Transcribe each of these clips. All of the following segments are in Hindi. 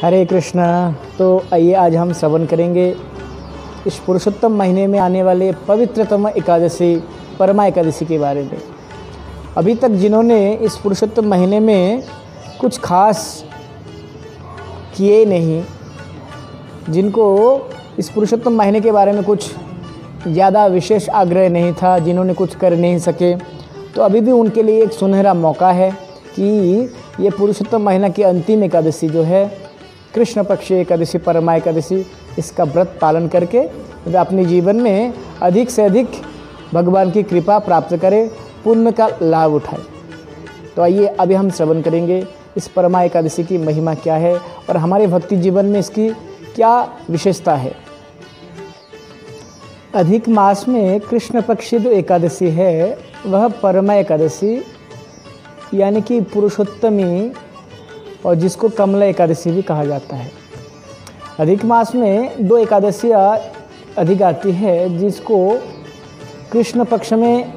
हरे कृष्णा। तो आइए आज हम श्रवण करेंगे इस पुरुषोत्तम महीने में आने वाले पवित्रतम एकादशी परमा एकादशी के बारे में। अभी तक जिन्होंने इस पुरुषोत्तम महीने में कुछ खास किए नहीं, जिनको इस पुरुषोत्तम महीने के बारे में कुछ ज़्यादा विशेष आग्रह नहीं था, जिन्होंने कुछ कर नहीं सके, तो अभी भी उनके लिए एक सुनहरा मौका है कि ये पुरुषोत्तम महीना की अंतिम एकादशी जो है कृष्ण पक्ष एकादशी परमा एकादशी, इसका व्रत पालन करके वे अपने जीवन में अधिक से अधिक भगवान की कृपा प्राप्त करें, पुण्य का लाभ उठाए। तो आइए अभी हम श्रवण करेंगे इस परमा एकादशी की महिमा क्या है और हमारे भक्ति जीवन में इसकी क्या विशेषता है। अधिक मास में कृष्ण पक्षी जो एकादशी है वह परमा एकादशी यानी कि पुरुषोत्तमी, और जिसको कमला एकादशी भी कहा जाता है। अधिक मास में दो एकादशियाँ अधिक आती है, जिसको कृष्ण पक्ष में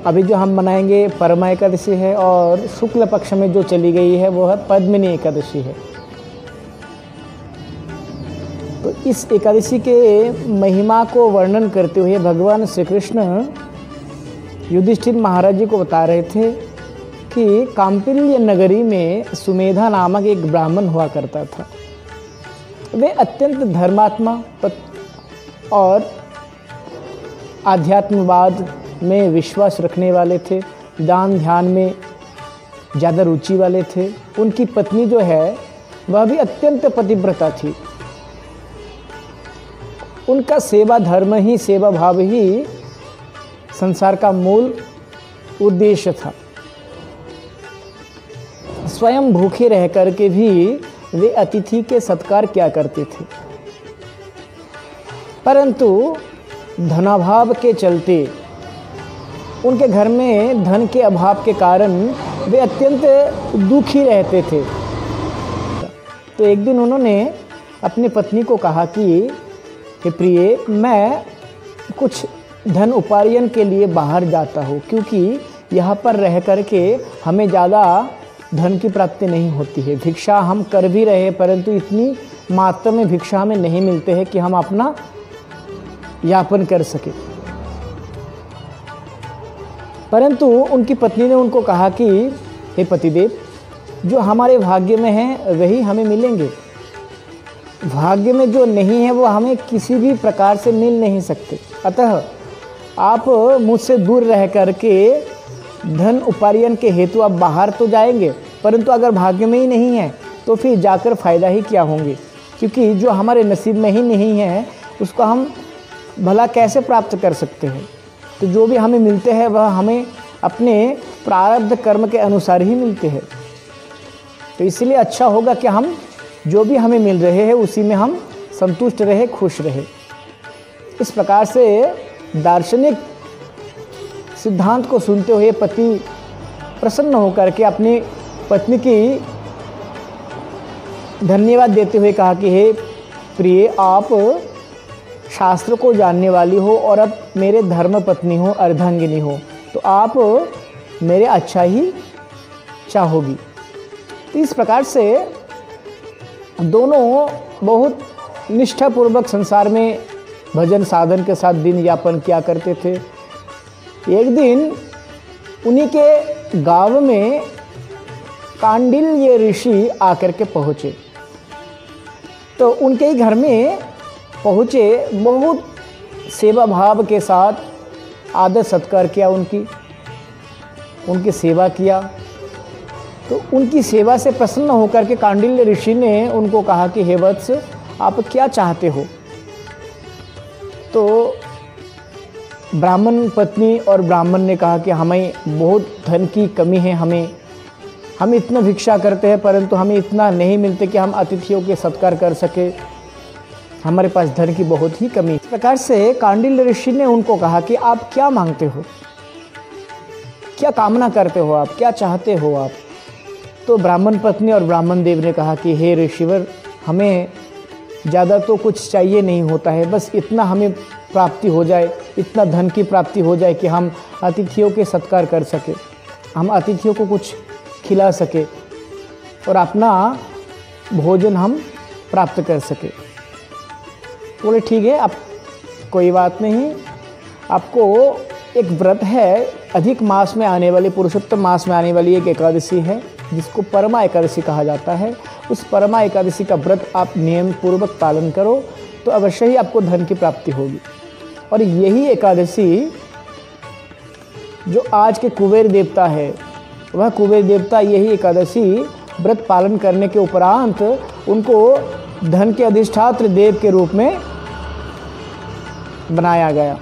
अभी जो हम मनाएंगे परमा एकादशी है, और शुक्ल पक्ष में जो चली गई है वो है पद्मिनी एकादशी है। तो इस एकादशी के महिमा को वर्णन करते हुए भगवान श्री कृष्ण युधिष्ठिर महाराज जी को बता रहे थे कि कांपिल्य नगरी में सुमेधा नामक एक ब्राह्मण हुआ करता था। वे अत्यंत धर्मात्मा और आध्यात्मवाद में विश्वास रखने वाले थे, दान ध्यान में ज़्यादा रुचि वाले थे। उनकी पत्नी जो है वह भी अत्यंत पतिव्रता थी। उनका सेवा धर्म ही, सेवा भाव ही संसार का मूल उद्देश्य था। स्वयं भूखे रह करके भी वे अतिथि के सत्कार किया करते थे, परंतु धनाभाव के चलते उनके घर में धन के अभाव के कारण वे अत्यंत दुखी रहते थे। तो एक दिन उन्होंने अपनी पत्नी को कहा कि हे प्रिय, मैं कुछ धन उपार्जन के लिए बाहर जाता हूँ, क्योंकि यहाँ पर रह करके हमें ज़्यादा धन की प्राप्ति नहीं होती है। भिक्षा हम कर भी रहे, परंतु इतनी मात्रा में भिक्षा हमें नहीं मिलते हैं कि हम अपना यापन कर सके। परंतु उनकी पत्नी ने उनको कहा कि हे पतिदेव, जो हमारे भाग्य में है वही हमें मिलेंगे, भाग्य में जो नहीं है वो हमें किसी भी प्रकार से मिल नहीं सकते। अतः आप मुझसे दूर रह करके धन उपार्जन के हेतु आप बाहर तो जाएंगे, परंतु अगर भाग्य में ही नहीं है तो फिर जाकर फ़ायदा ही क्या होंगे, क्योंकि जो हमारे नसीब में ही नहीं है उसको हम भला कैसे प्राप्त कर सकते हैं। तो जो भी हमें मिलते हैं वह हमें अपने प्रारब्ध कर्म के अनुसार ही मिलते हैं। तो इसलिए अच्छा होगा कि हम जो भी हमें मिल रहे हैं उसी में हम संतुष्ट रहे, खुश रहे। इस प्रकार से दार्शनिक सिद्धांत को सुनते हुए पति प्रसन्न होकर के अपनी पत्नी की धन्यवाद देते हुए कहा कि हे प्रिय, आप शास्त्र को जानने वाली हो और अब मेरे धर्म पत्नी हो, अर्धांगिनी हो, तो आप मेरे अच्छा ही चाहोगी। तो इस प्रकार से दोनों बहुत निष्ठापूर्वक संसार में भजन साधन के साथ दिन यापन किया करते थे। एक दिन उन्हीं के गांव में कांडिल्य ऋषि आकर के पहुँचे। तो उनके ही घर में पहुँचे, बहुत सेवा भाव के साथ आदर सत्कार किया, उनकी सेवा किया। तो उनकी सेवा से प्रसन्न होकर के कांडिल्य ऋषि ने उनको कहा कि हे वत्स, आप क्या चाहते हो। तो ब्राह्मण पत्नी और ब्राह्मण ने कहा कि हमें बहुत धन की कमी है, हम इतना भिक्षा करते हैं परंतु हमें इतना नहीं मिलते कि हम अतिथियों के सत्कार कर सके, हमारे पास धन की बहुत ही कमी। इस प्रकार से कांडिल्य ऋषि ने उनको कहा कि आप क्या मांगते हो, क्या कामना करते हो, आप क्या चाहते हो आप। तो ब्राह्मण पत्नी और ब्राह्मण देव ने कहा कि हे ऋषिवर, हमें ज़्यादा तो कुछ चाहिए नहीं होता है, बस इतना हमें प्राप्ति हो जाए, इतना धन की प्राप्ति हो जाए कि हम अतिथियों के सत्कार कर सके, हम अतिथियों को कुछ खिला सके और अपना भोजन हम प्राप्त कर सके। बोले ठीक है, अब कोई बात नहीं, आपको एक व्रत है, अधिक मास में आने वाली, पुरुषोत्तम मास में आने वाली एक एकादशी है जिसको परमा एकादशी कहा जाता है। उस परमा एकादशी का व्रत आप नियम पूर्वक पालन करो तो अवश्य ही आपको धन की प्राप्ति होगी। और यही एकादशी जो आज के कुबेर देवता है, वह कुबेर देवता यही एकादशी व्रत पालन करने के उपरांत उनको धन के अधिष्ठात्र देव के रूप में बनाया गया।